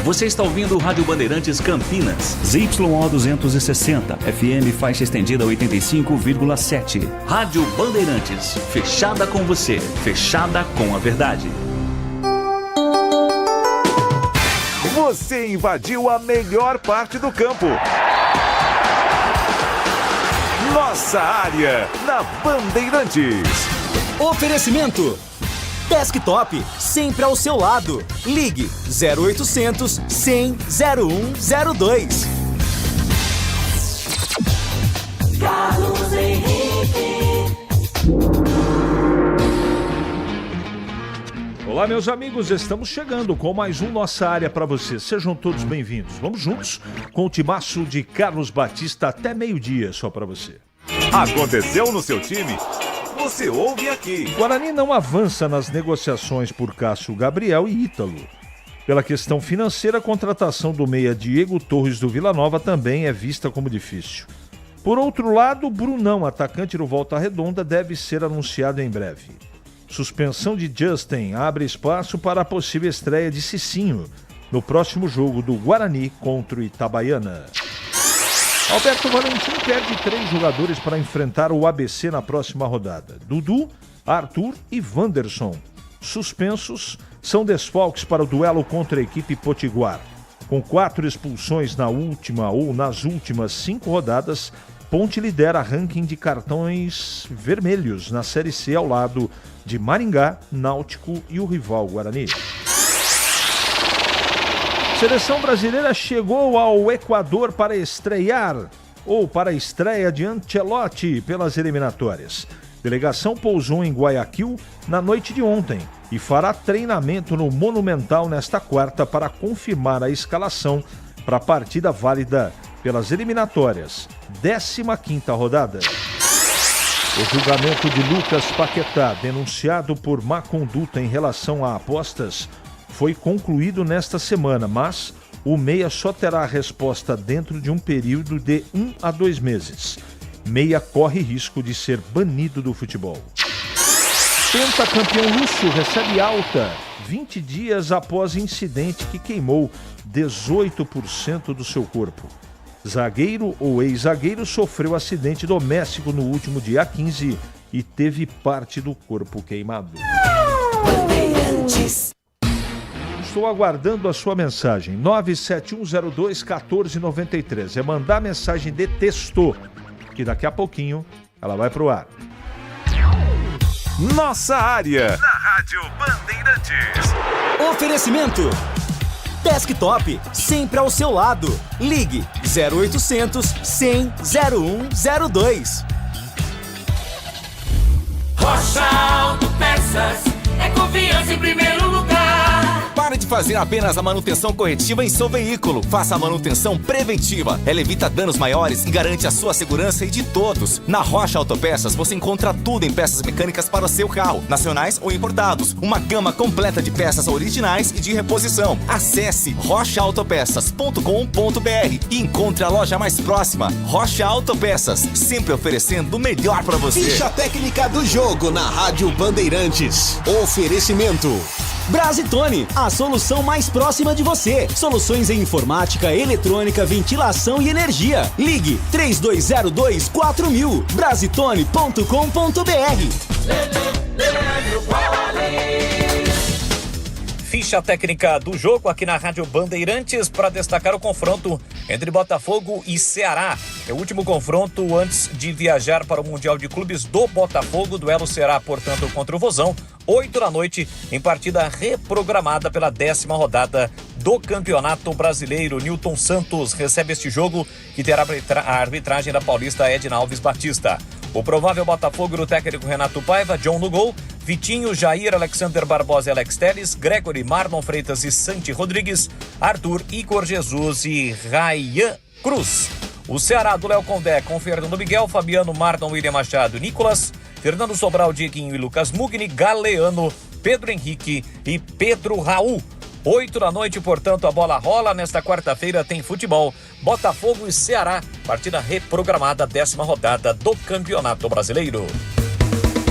Você está ouvindo Rádio Bandeirantes Campinas. ZYO 260, FM faixa estendida 85,7. Rádio Bandeirantes, fechada com você, fechada com a verdade. Você invadiu a melhor parte do campo. Nossa área, na Bandeirantes. Oferecimento Desktop, sempre ao seu lado. Ligue 0800 100 0102. Carlos Henrique. Olá, meus amigos, estamos chegando com mais um Nossa Área para você. Sejam todos bem-vindos. Vamos juntos com o timaço de Carlos Batista até meio-dia, só para você. Aconteceu no seu time? Você ouve aqui. Guarani não avança nas negociações por Cássio Gabriel e Ítalo. Pela questão financeira, a contratação do meia Diego Torres do Vila Nova também é vista como difícil. Por outro lado, Brunão, atacante do Volta Redonda, deve ser anunciado em breve. Suspensão de Justin abre espaço para a possível estreia de Cicinho no próximo jogo do Guarani contra o Itabaiana. Alberto Valentim perde 3 jogadores para enfrentar o ABC na próxima rodada. Dudu, Arthur e Wanderson. Suspensos são desfalques para o duelo contra a equipe potiguar. Com 4 expulsões nas últimas 5 rodadas, Ponte lidera ranking de cartões vermelhos na Série C ao lado de Maringá, Náutico e o rival Guarani. Seleção brasileira chegou ao Equador para a estreia de Ancelotti pelas eliminatórias. Delegação pousou em Guayaquil na noite de ontem e fará treinamento no Monumental nesta quarta para confirmar a escalação para a partida válida pelas eliminatórias, 15ª rodada. O julgamento de Lucas Paquetá, denunciado por má conduta em relação a apostas, foi concluído nesta semana, mas o meia só terá resposta dentro de um período de 1 a 2 meses. Meia corre risco de ser banido do futebol. Pentacampeão Lúcio recebe alta 20 dias após incidente que queimou 18% do seu corpo. Zagueiro ou ex-zagueiro sofreu acidente doméstico no último dia 15 e teve parte do corpo queimado. Estou aguardando a sua mensagem. 971021493. É mandar mensagem de texto, que daqui a pouquinho ela vai pro ar. Nossa área, na Rádio Bandeirantes. Oferecimento Desktop, sempre ao seu lado. Ligue 0800 100 0102. Rocha Autopeças, é confiança em primeiro lugar. Pare de fazer apenas a manutenção corretiva em seu veículo. Faça a manutenção preventiva. Ela evita danos maiores e garante a sua segurança e de todos. Na Rocha Autopeças você encontra tudo em peças mecânicas para o seu carro, nacionais ou importados. Uma gama completa de peças originais e de reposição. Acesse rochaautopeças.com.br e encontre a loja mais próxima. Rocha Autopeças, sempre oferecendo o melhor para você. Ficha técnica do jogo na Rádio Bandeirantes. Oferecimento Brasitone, a solução mais próxima de você. Soluções em informática, eletrônica, ventilação e energia. Ligue 3202-4000. Brasitone.com.br. Ficha técnica do jogo aqui na Rádio Bandeirantes para destacar o confronto entre Botafogo e Ceará. É o último confronto antes de viajar para o Mundial de Clubes do Botafogo. O duelo será, portanto, contra o Vozão, 8 da noite, em partida reprogramada pela 10ª rodada do Campeonato Brasileiro. Newton Santos recebe este jogo, que terá a arbitragem da paulista Edna Alves Batista. O provável Botafogo do técnico Renato Paiva, John no gol, Vitinho, Jair, Alexander Barbosa e Alex Telles, Gregory, Marlon Freitas e Santi Rodrigues, Arthur, Igor Jesus e Ryan Cruz. O Ceará do Léo Condé com Fernando Miguel, Fabiano, Marlon, William Machado, Nicolas, Fernando Sobral, Dieguinho e Lucas Mugni, Galeano, Pedro Henrique e Pedro Raul. 8 da noite, portanto, a bola rola. Nesta quarta-feira tem futebol. Botafogo e Ceará, partida reprogramada, 10ª rodada do Campeonato Brasileiro.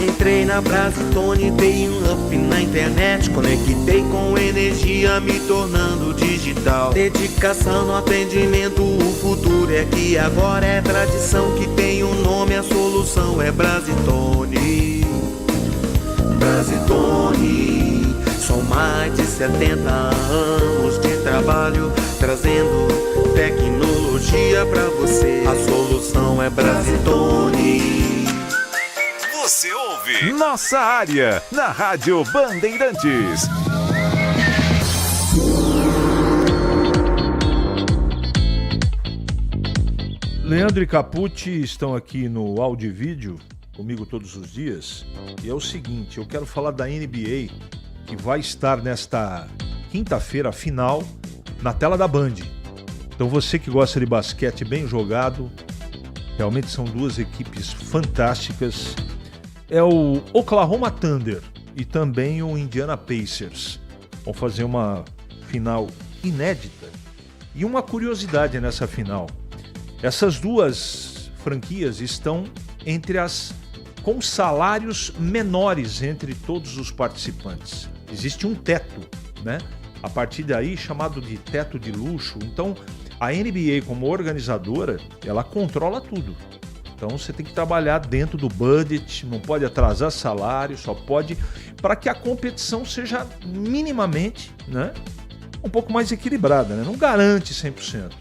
Entrei na Brasitone, dei um up na internet, conectei com energia, me tornando digital. Dedicação no atendimento, o futuro é que agora é tradição, que tem um nome, a solução é Brasitone. Brasitone, são mais de 70 anos de trabalho, trazendo tecnologia pra você. A solução é Brasitone. Você ouve Nossa Área, na Rádio Bandeirantes. Leandro e Capucci estão aqui no áudio e vídeo, comigo todos os dias. E é o seguinte, eu quero falar da NBA, que vai estar nesta quinta-feira, final, na tela da Band. Então você que gosta de basquete bem jogado, realmente são duas equipes fantásticas. É o Oklahoma Thunder e também o Indiana Pacers. Vão fazer uma final inédita. E uma curiosidade nessa final. Essas duas franquias estão entre as com salários menores entre todos os participantes. Existe um teto, né? A partir daí, chamado de teto de luxo. Então, a NBA, como organizadora, ela controla tudo. Então você tem que trabalhar dentro do budget, não pode atrasar salário, só pode para que a competição seja minimamente, né, um pouco mais equilibrada, né? Não garante 100%.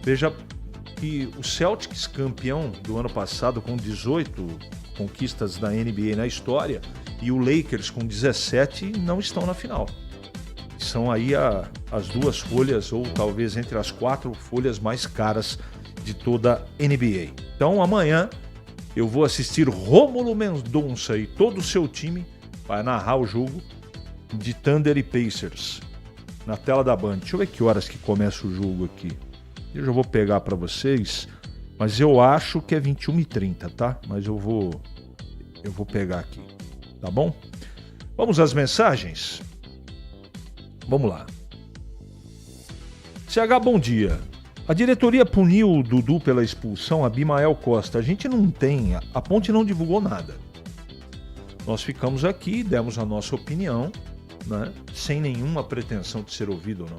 Veja que o Celtics, campeão do ano passado com 18 conquistas da NBA na história, e o Lakers com 17 não estão na final. São aí as duas folhas, ou talvez entre as 4 folhas mais caras de toda a NBA. Então amanhã eu vou assistir Rômulo Mendonça e todo o seu time vai narrar o jogo de Thunder e Pacers na tela da Band. Deixa eu ver que horas que começa o jogo aqui. Eu já vou pegar para vocês, mas eu acho que é 21h30, tá? Mas eu vou pegar aqui, tá bom? Vamos às mensagens? Vamos lá. CH, bom dia. A diretoria puniu o Dudu pela expulsão, a Abimael Costa. A gente não tem, a Ponte não divulgou nada. Nós ficamos aqui, demos a nossa opinião, né? Sem nenhuma pretensão de ser ouvido ou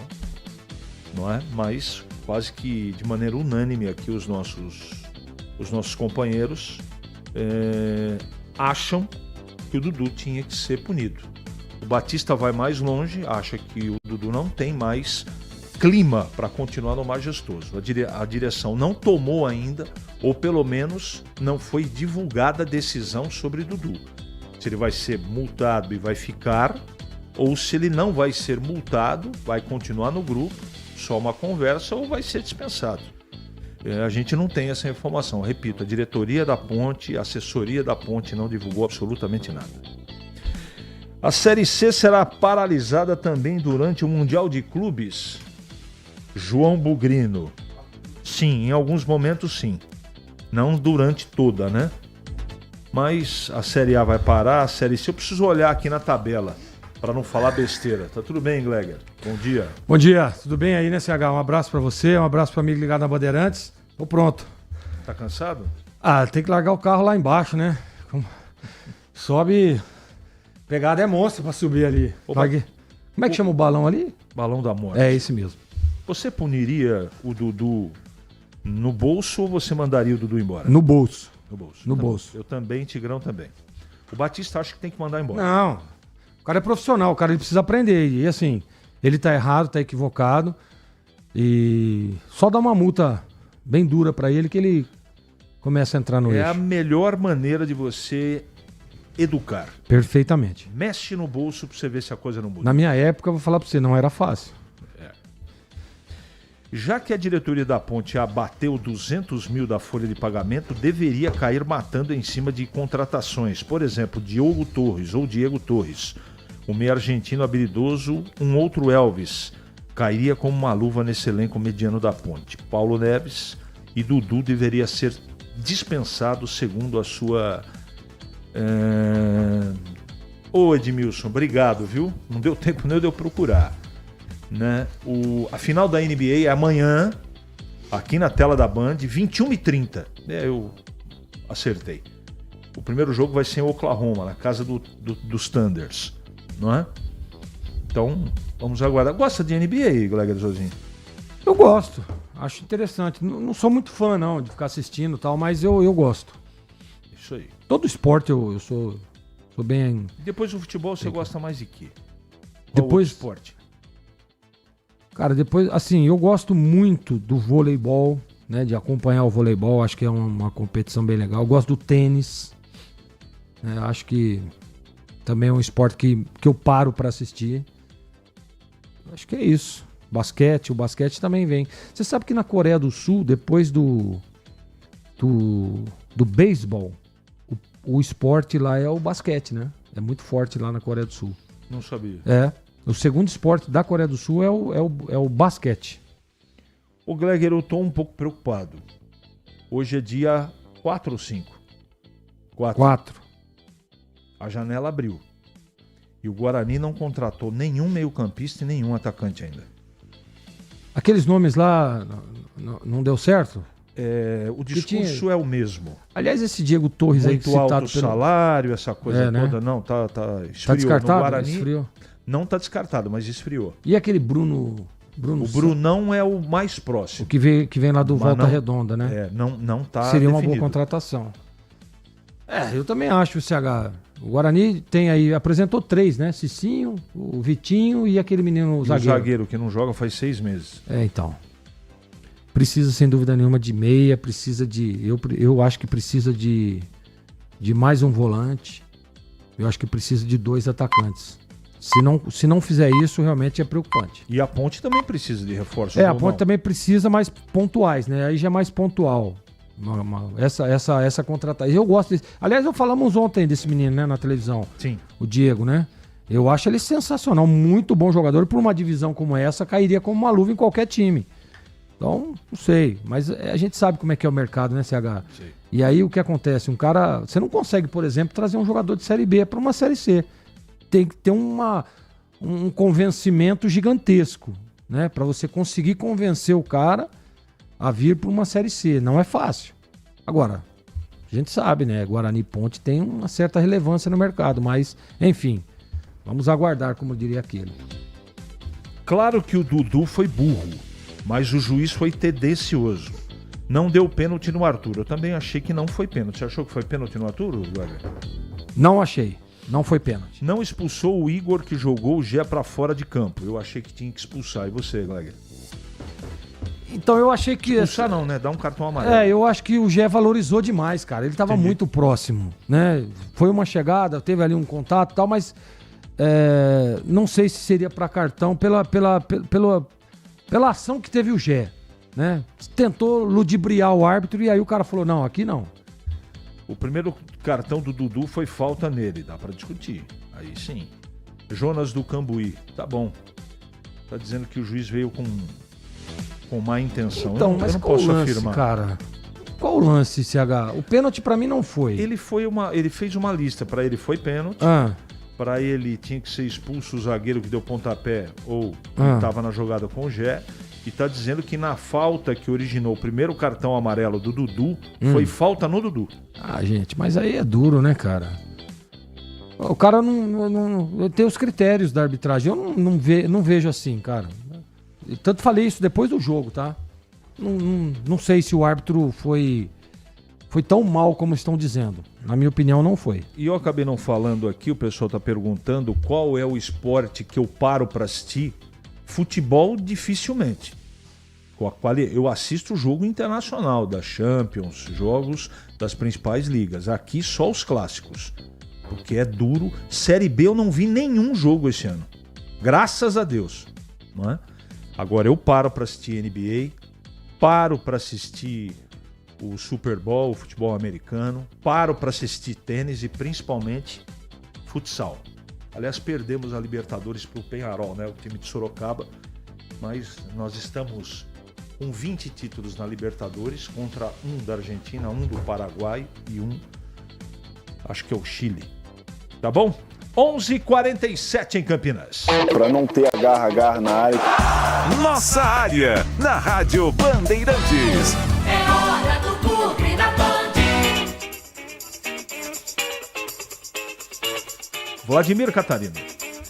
não é? Mas quase que de maneira unânime aqui os nossos companheiros acham que o Dudu tinha que ser punido. O Batista vai mais longe, acha que o Dudu não tem mais clima para continuar no Majestoso. A direção não tomou ainda, ou pelo menos não foi divulgada a decisão sobre Dudu. Se ele vai ser multado e vai ficar, ou se ele não vai ser multado, vai continuar no grupo, só uma conversa, ou vai ser dispensado. A gente não tem essa informação. Repito, a diretoria da Ponte, a assessoria da Ponte não divulgou absolutamente nada. A Série C será paralisada também durante o Mundial de Clubes? João Bugrino. Sim, em alguns momentos sim. Não durante toda, né? Mas a Série A vai parar, a Série C... Eu preciso olhar aqui na tabela para não falar besteira. Tá tudo bem, Gleger? Bom dia. Bom dia, tudo bem aí, né, CH? Um abraço para você, um abraço para amigo ligado na Bandeirantes. Tô pronto. Tá cansado? Tem que largar o carro lá embaixo, né? Sobe... Pegada é monstro pra subir ali. Como é que chama o balão ali? Balão da morte. É esse mesmo. Você puniria o Dudu no bolso ou você mandaria o Dudu embora? No bolso. No bolso. No bolso. Eu também, Tigrão também. O Batista acha que tem que mandar embora. Não. O cara é profissional, o cara ele precisa aprender. E assim, ele tá errado, tá equivocado. E só dá uma multa bem dura pra ele que ele começa a entrar no eixo. É a melhor maneira de você educar. Perfeitamente. Mexe no bolso pra você ver se a coisa não muda. Na minha época, eu vou falar pra você, não era fácil. Já que a diretoria da Ponte abateu 200 mil da folha de pagamento, deveria cair matando em cima de contratações. Por exemplo, Diogo Torres ou Diego Torres. Um meio argentino habilidoso, um outro Elvis. Cairia como uma luva nesse elenco mediano da Ponte. Paulo Neves e Dudu deveria ser dispensado segundo a sua... Ô Edmilson, obrigado, viu? Não deu tempo nem de eu procurar. Né? A final da NBA é amanhã, aqui na tela da Band, 21h30. Eu acertei. O primeiro jogo vai ser em Oklahoma, na casa dos Thunders, não é? Então, vamos aguardar. Gosta de NBA, Gleger Sozinho? Eu gosto, acho interessante. Não sou muito fã, não, de ficar assistindo e tal, mas eu gosto. Isso aí. Todo esporte eu sou bem... Depois do futebol, você gosta mais de quê? Depois esporte. Cara, depois, assim, eu gosto muito do voleibol, né? De acompanhar o voleibol, acho que é uma competição bem legal. Eu gosto do tênis, né, acho que também é um esporte que eu paro pra assistir. Acho que é isso. O basquete também vem. Você sabe que na Coreia do Sul, depois do beisebol, o esporte lá é o basquete, né? É muito forte lá na Coreia do Sul. Não sabia. O segundo esporte da Coreia do Sul é o basquete. O Gleger, eu tô um pouco preocupado. Hoje é dia 4 ou 5? 4. A janela abriu. E o Guarani não contratou nenhum meio-campista e nenhum atacante ainda. Aqueles nomes lá não deu certo? O discurso é o mesmo. Aliás, esse Diego Torres muito aí citado alto salário, essa coisa toda, não, tá esfriou. Tá descartado? No Guarani, esfriou? não tá descartado, mas esfriou. E aquele Bruno o Brunão é o mais próximo. O que vem lá do Volta Redonda, né? Não tá Seria uma definido. boa contratação. Eu também acho, CH. O Guarani apresentou 3, né? Cicinho, o Vitinho e aquele menino zagueiro. O zagueiro que não joga faz 6 meses. Então. Precisa, sem dúvida nenhuma, de meia, precisa de... Eu acho que precisa de mais um volante. Eu acho que precisa de 2 atacantes. Se não fizer isso, realmente é preocupante. E a Ponte também precisa de reforços. A Ponte também precisa, mais pontuais, né? Aí já é mais pontual. Essa contratação. Eu gosto desse. Aliás, falamos ontem desse menino, né, na televisão. Sim. O Diego, né? Eu acho ele sensacional, muito bom jogador. E por uma divisão como essa, cairia como uma luva em qualquer time. Então, não sei. Mas a gente sabe como é que é o mercado, né, CH? Sim. E aí o que acontece? Você não consegue, por exemplo, trazer um jogador de Série B para uma Série C. Tem que ter um convencimento gigantesco, né? Para você conseguir convencer o cara a vir para uma Série C. Não é fácil. Agora, a gente sabe, né? Guarani e Ponte tem uma certa relevância no mercado, mas, enfim, vamos aguardar, como diria aquele. Claro que o Dudu foi burro, mas o juiz foi tendencioso. Não deu pênalti no Arthur. Eu também achei que não foi pênalti. Você achou que foi pênalti no Arthur, Gleger? Não achei. Não foi pênalti. Não expulsou o Igor, que jogou o Gé para fora de campo. Eu achei que tinha que expulsar. E você, Gleger? Então eu achei que... Expulsar não, né? Dar um cartão amarelo. Eu acho que o Gé valorizou demais, cara. Ele estava muito próximo, né? Foi uma chegada, teve ali um contato e tal, mas não sei se seria para cartão pela ação que teve o Gé, né? Tentou ludibriar o árbitro e aí o cara falou, não, aqui não. O primeiro cartão do Dudu foi falta nele, dá pra discutir. Aí sim. Jonas do Cambuí, tá bom. Tá dizendo que o juiz veio com má intenção. Então, eu mas não qual posso o lance, afirmar. Cara? Qual o lance, CH? O pênalti pra mim não foi. Ele fez uma lista, pra ele foi pênalti. Pra ele tinha que ser expulso o zagueiro que deu pontapé ou estava na jogada com o Gé. E tá dizendo que na falta que originou o primeiro cartão amarelo do Dudu, foi falta no Dudu. Gente, mas aí é duro, né, cara? O cara não tem os critérios da arbitragem. Eu não vejo assim, cara. Tanto falei isso depois do jogo, tá? Não sei se o árbitro foi tão mal como estão dizendo. Na minha opinião, não foi. E eu acabei não falando aqui, o pessoal tá perguntando qual é o esporte que eu paro pra assistir. Futebol, dificilmente. Eu assisto o jogo internacional da Champions, jogos das principais ligas. Aqui só os clássicos, porque é duro. Série B eu não vi nenhum jogo esse ano. Graças a Deus. Não é? Agora eu paro para assistir NBA, paro para assistir o Super Bowl, o futebol americano, paro para assistir tênis e principalmente futsal. Aliás, perdemos a Libertadores para o Peñarol, né? O time de Sorocaba. Mas nós estamos com 20 títulos na Libertadores, contra um da Argentina, um do Paraguai e um, acho que é o Chile. Tá bom? 11h47 em Campinas. Para não ter agarra na área. Nossa área, na Rádio Bandeirantes. É hora do Clube da Band. Vladimir Catarino.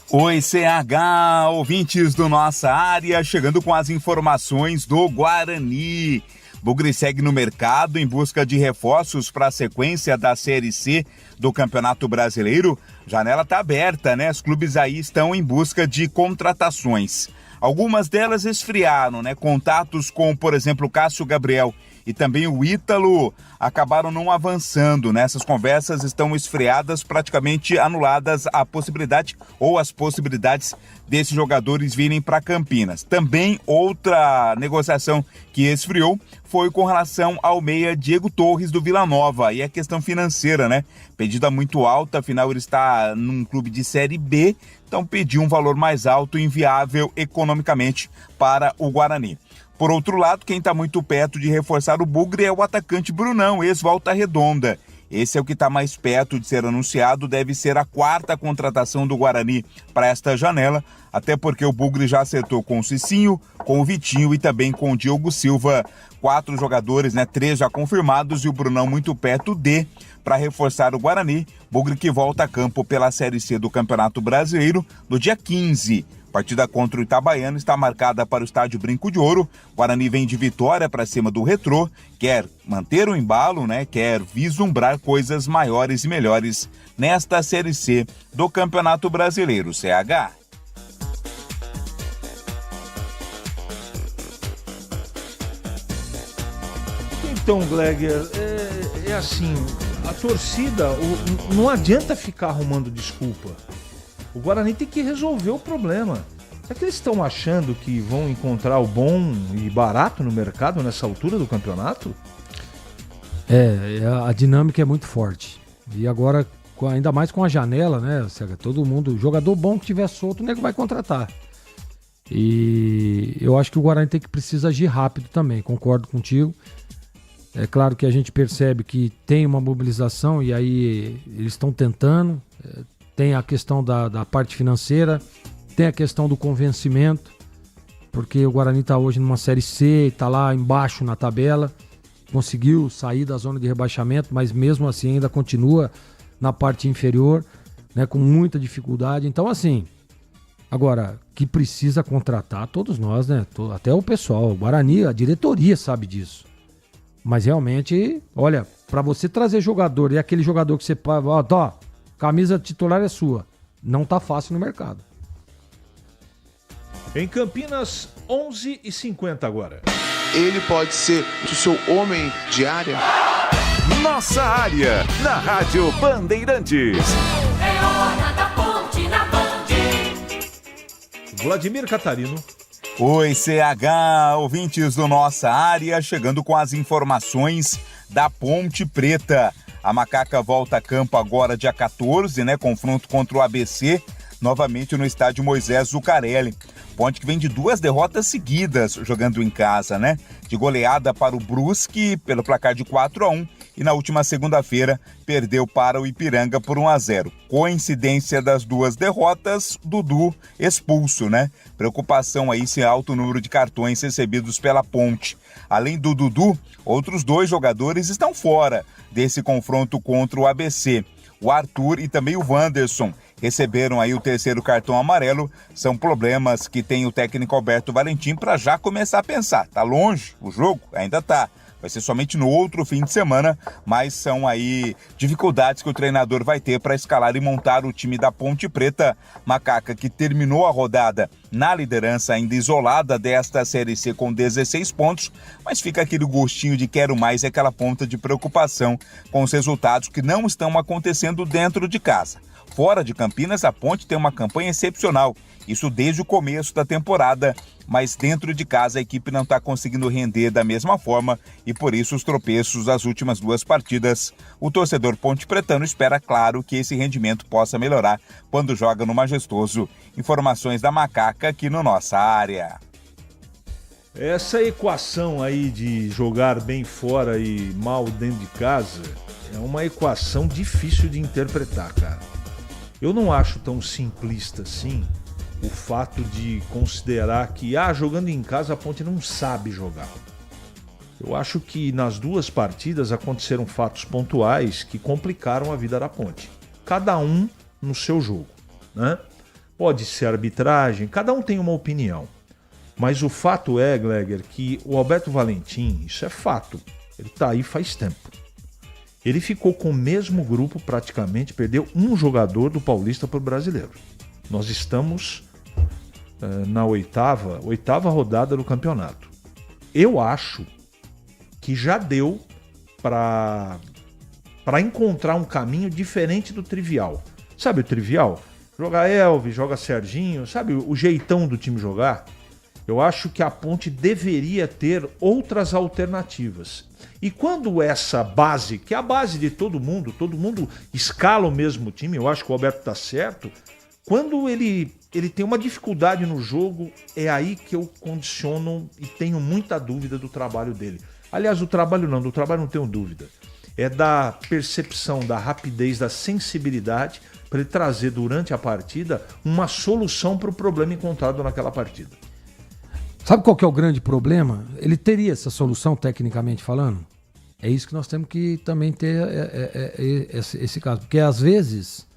Oi, CH, ouvintes do Nossa Área, chegando com as informações do Guarani. Bugre segue no mercado em busca de reforços para a sequência da Série C do Campeonato Brasileiro. Janela está aberta, né? Os clubes aí estão em busca de contratações. Algumas delas esfriaram, né? Contatos com, por exemplo, Cássio Gabriel e também o Ítalo acabaram não avançando, né? Essas conversas estão esfriadas, praticamente anuladas a possibilidade ou as possibilidades desses jogadores virem para Campinas. Também outra negociação que esfriou foi com relação ao meia Diego Torres do Vila Nova, e a questão financeira, né? Pedida muito alta, afinal ele está num clube de Série B, então pediu um valor mais alto, inviável economicamente para o Guarani. Por outro lado, quem está muito perto de reforçar o Bugre é o atacante Brunão, ex-Volta Redonda. Esse é o que está mais perto de ser anunciado, deve ser a 4ª contratação do Guarani para esta janela, até porque o Bugre já acertou com o Cicinho, com o Vitinho e também com o Diogo Silva. 4 jogadores, né? 3 já confirmados e o Brunão muito perto para reforçar o Guarani. Bugre que volta a campo pela Série C do Campeonato Brasileiro no dia 15. A partida contra o Itabaiana está marcada para o estádio Brinco de Ouro. O Guarani vem de vitória para cima do Retrô, quer manter o embalo, né? Quer vislumbrar coisas maiores e melhores nesta Série C do Campeonato Brasileiro, CH. Então, Gleger, é assim, a torcida, não adianta ficar arrumando desculpa. O Guarani tem que resolver o problema. Será que eles estão achando que vão encontrar o bom e barato no mercado nessa altura do campeonato? A dinâmica é muito forte. E agora, ainda mais com a janela, né? Todo mundo, jogador bom que tiver solto, o nego vai contratar. E eu acho que o Guarani precisa agir rápido também, concordo contigo. É claro que a gente percebe que tem uma mobilização e aí eles estão tentando. Tem a questão da parte financeira, tem a questão do convencimento, porque o Guarani está hoje numa Série C, está lá embaixo na tabela, conseguiu sair da zona de rebaixamento, mas mesmo assim ainda continua na parte inferior, né, com muita dificuldade. Então, assim, agora, que precisa contratar, todos nós, né, até o pessoal, o Guarani, a diretoria sabe disso. Mas realmente, olha, para você trazer jogador, e aquele jogador que você... Ó, camisa titular é sua. Não tá fácil no mercado. Em Campinas, 11h50 agora. Ele pode ser o seu homem de área? Nossa Área, na Rádio Bandeirantes. É hora da ponte na Band. Vladimir Catarino. Oi, CH, ouvintes do Nossa Área, chegando com as informações da Ponte Preta. A Macaca volta a campo agora dia 14, né? Confronto contra o ABC, novamente no estádio Moisés Zucarelli. Ponte que vem de 2 derrotas seguidas jogando em casa, né? De goleada para o Brusque pelo placar de 4-1 e na última segunda-feira perdeu para o Ipiranga por 1-0. Coincidência das 2 derrotas, Dudu expulso, né? Preocupação aí se alto número de cartões recebidos pela Ponte. Além do Dudu, outros 2 jogadores estão fora desse confronto contra o ABC. O Arthur e também o Wanderson receberam aí o 3º cartão amarelo. São problemas que tem o técnico Alberto Valentim para já começar a pensar. Tá longe o jogo? Ainda tá. Vai ser somente no outro fim de semana, mas são aí dificuldades que o treinador vai ter para escalar e montar o time da Ponte Preta. Macaca que terminou a rodada na liderança ainda isolada desta Série C com 16 pontos, mas fica aquele gostinho de quero mais, é aquela ponta de preocupação com os resultados que não estão acontecendo dentro de casa. Fora de Campinas, a Ponte tem uma campanha excepcional, isso desde o começo da temporada, mas dentro de casa a equipe não está conseguindo render da mesma forma e por isso os tropeços das últimas 2 partidas. O torcedor ponte-pretano espera, claro, que esse rendimento possa melhorar quando joga no Majestoso. Informações da Macaca aqui no Nossa Área. Essa equação aí de jogar bem fora e mal dentro de casa é uma equação difícil de interpretar, cara. Eu não acho tão simplista assim o fato de considerar que, jogando em casa a Ponte não sabe jogar. Eu acho que nas 2 partidas aconteceram fatos pontuais que complicaram a vida da Ponte. Cada um no seu jogo, né? Pode ser arbitragem, cada um tem uma opinião. Mas o fato é, Gleger, que o Alberto Valentim, isso é fato, ele tá aí faz tempo. Ele ficou com o mesmo grupo praticamente, perdeu um jogador do Paulista para o Brasileiro. Nós estamos na oitava rodada do campeonato. Eu acho que já deu para encontrar um caminho diferente do trivial. Sabe o trivial? Joga Elvis, joga Serginho, sabe o jeitão do time jogar? Eu acho que a Ponte deveria ter outras alternativas. E quando essa base, que é a base de todo mundo escala o mesmo time, eu acho que o Alberto está certo, quando ele tem uma dificuldade no jogo, é aí que eu condiciono e tenho muita dúvida do trabalho dele. Aliás, do trabalho não tenho dúvida. É da percepção, da rapidez, da sensibilidade para ele trazer durante a partida uma solução para o problema encontrado naquela partida. Sabe qual que é o grande problema? Ele teria essa solução, tecnicamente falando? É isso que nós temos que também ter esse caso. Porque às vezes,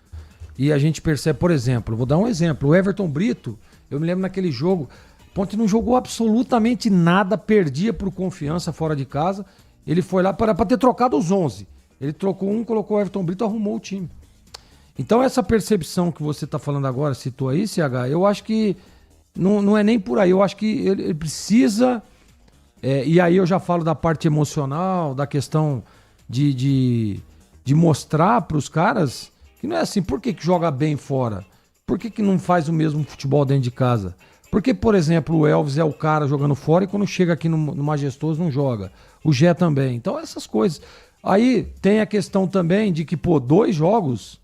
e a gente percebe, por exemplo, vou dar um exemplo, o Everton Brito, eu me lembro naquele jogo, Ponte não jogou absolutamente nada, perdia por Confiança fora de casa, ele foi lá para ter trocado os 11. Ele trocou um, colocou o Everton Brito, arrumou o time. Então essa percepção que você está falando agora, citou aí, CH, eu acho que não é nem por aí, eu acho que ele precisa, e aí eu já falo da parte emocional, da questão de mostrar para os caras que não é assim, por que joga bem fora? Por que não faz o mesmo futebol dentro de casa? Porque, por exemplo, o Elvis é o cara jogando fora e quando chega aqui no Majestoso não joga. O Gé também. Então essas coisas. Aí tem a questão também de que, dois jogos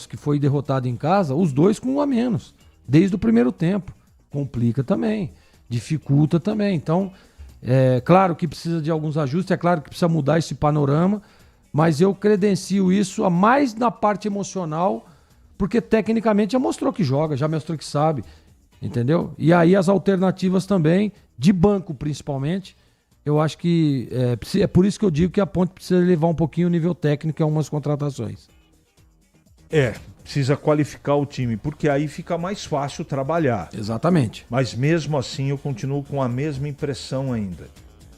que foi derrotado em casa, os dois com um a menos. Desde o primeiro tempo. Complica também. Dificulta também. Então, é claro que precisa de alguns ajustes, é claro que precisa mudar esse panorama, mas eu credencio isso a mais na parte emocional, porque tecnicamente já mostrou que joga, já mostrou que sabe, entendeu? E aí as alternativas também, de banco principalmente, eu acho que é por isso que eu digo que a Ponte precisa elevar um pouquinho o nível técnico em algumas contratações. Precisa qualificar o time, porque aí fica mais fácil trabalhar. Exatamente. Mas mesmo assim eu continuo com a mesma impressão ainda.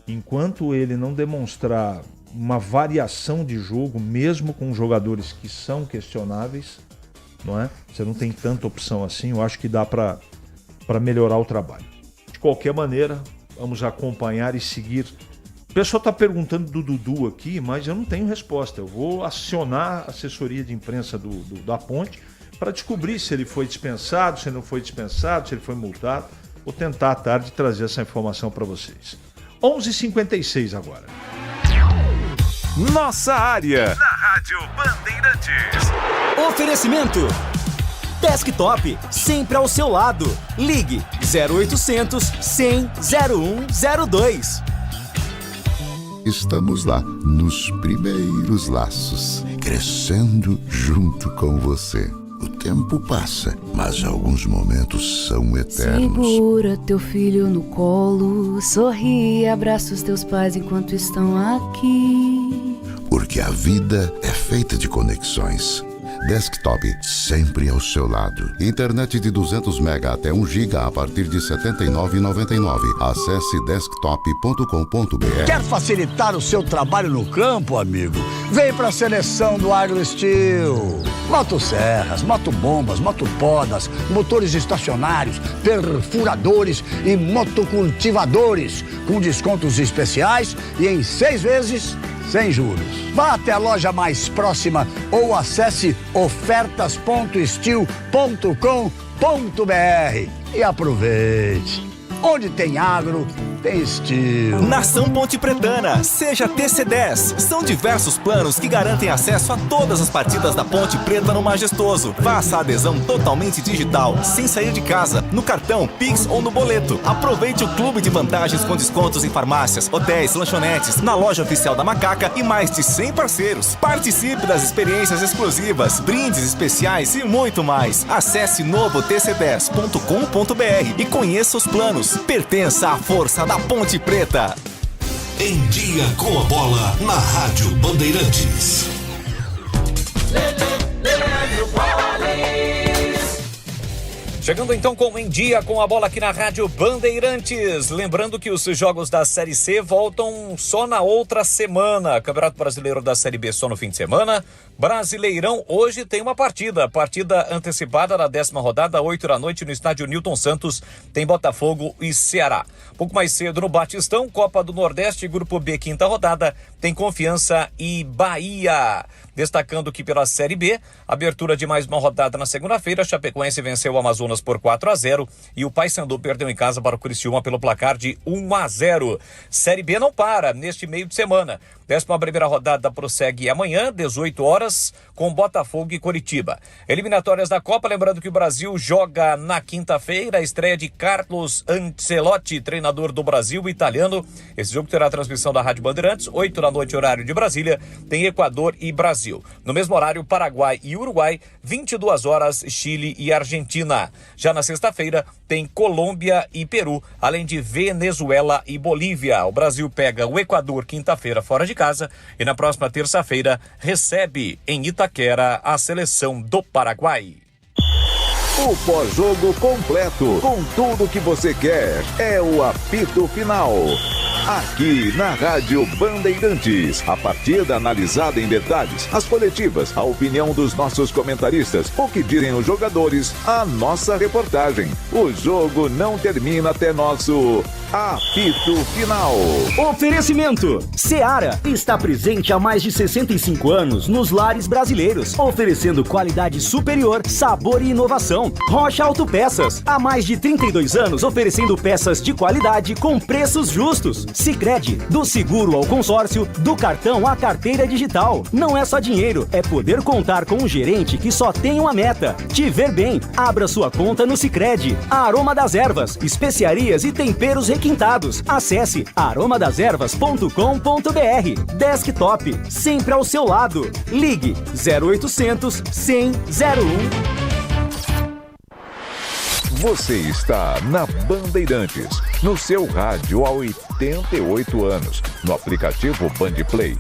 Enquanto ele não demonstrar uma variação de jogo, mesmo com jogadores que são questionáveis, não é? Você não tem tanta opção assim, eu acho que dá para melhorar o trabalho. De qualquer maneira, vamos acompanhar e seguir. O pessoal está perguntando do Dudu aqui, mas eu não tenho resposta. Eu vou acionar a assessoria de imprensa da Ponte para descobrir se ele foi dispensado, se ele não foi dispensado, se ele foi multado. Vou tentar à tarde trazer essa informação para vocês. 11h56 agora. Nossa área, na Rádio Bandeirantes. Oferecimento Desktop, sempre ao seu lado. Ligue 0800 100 0102. Estamos lá, nos primeiros laços, crescendo junto com você. O tempo passa, mas alguns momentos são eternos. Segura teu filho no colo, sorri e abraça os teus pais enquanto estão aqui. Porque a vida é feita de conexões. Desktop, sempre ao seu lado. Internet de 200 MB até 1 GB a partir de R$ 79,99. Acesse desktop.com.br. Quer facilitar o seu trabalho no campo, amigo? Vem para a seleção do AgroSteel. Motosserras, motobombas, motopodas, motores estacionários, perfuradores e motocultivadores, com descontos especiais e em 6 vezes sem juros. Vá até a loja mais próxima ou acesse ofertas.steel.com.br e aproveite. Onde tem agro, tem Steel. Nação Ponte Pretana, seja TC10. São diversos planos que garantem acesso a todas as partidas da Ponte Preta no Majestoso. Faça a adesão totalmente digital, sem sair de casa, no cartão, Pix ou no boleto. Aproveite o clube de vantagens com descontos em farmácias, hotéis, lanchonetes, na loja oficial da Macaca e mais de 100 parceiros. Participe das experiências exclusivas, brindes especiais e muito mais. Acesse novotc10.com.br e conheça os planos. Pertença à força da Ponte Preta. Em dia com a bola na Rádio Bandeirantes. Chegando então com Em Dia com a Bola aqui na Rádio Bandeirantes. Lembrando que os jogos da Série C voltam só na outra semana. Campeonato Brasileiro da Série B só no fim de semana. Brasileirão hoje tem uma partida antecipada da 10ª rodada, 8 da noite no estádio Newton Santos. Tem Botafogo e Ceará. Pouco mais cedo no Batistão, Copa do Nordeste, Grupo B, 5ª rodada, tem Confiança e Bahia. Destacando que pela Série B, abertura de mais uma rodada na segunda-feira, Chapecoense venceu o Amazonas por 4-0 e o Paysandu perdeu em casa para o Criciúma pelo placar de 1-0. Série B não para neste meio de semana. 11ª rodada prossegue amanhã, 18 horas, com Botafogo e Coritiba. Eliminatórias da Copa, lembrando que o Brasil joga na quinta-feira, a estreia de Carlos Ancelotti, treinador do Brasil italiano. Esse jogo terá transmissão da Rádio Bandeirantes, 8 da noite, horário de Brasília, tem Equador e Brasil. No mesmo horário, Paraguai e Uruguai, 22 horas, Chile e Argentina. Já na sexta-feira, tem Colômbia e Peru, além de Venezuela e Bolívia. O Brasil pega o Equador quinta-feira fora de casa e na próxima terça-feira recebe em Itaquera a seleção do Paraguai. O pós-jogo completo, com tudo que você quer, é o apito final. Aqui na Rádio Bandeirantes, a partida analisada em detalhes, as coletivas, a opinião dos nossos comentaristas, o que dizem os jogadores, a nossa reportagem. O jogo não termina até nosso apito final. Oferecimento: Seara está presente há mais de 65 anos nos lares brasileiros, oferecendo qualidade superior, sabor e inovação. Rocha Autopeças, há mais de 32 anos oferecendo peças de qualidade com preços justos. Sicredi, do seguro ao consórcio, do cartão à carteira digital. Não é só dinheiro, é poder contar com um gerente que só tem uma meta: te ver bem. Abra sua conta no Sicredi. Aroma das Ervas, especiarias e temperos requintados. Acesse aromadeservas.com.br. Desktop, sempre ao seu lado. Ligue 0800 100 01. Você está na Bandeirantes, no seu rádio há 88 anos, no aplicativo Band Play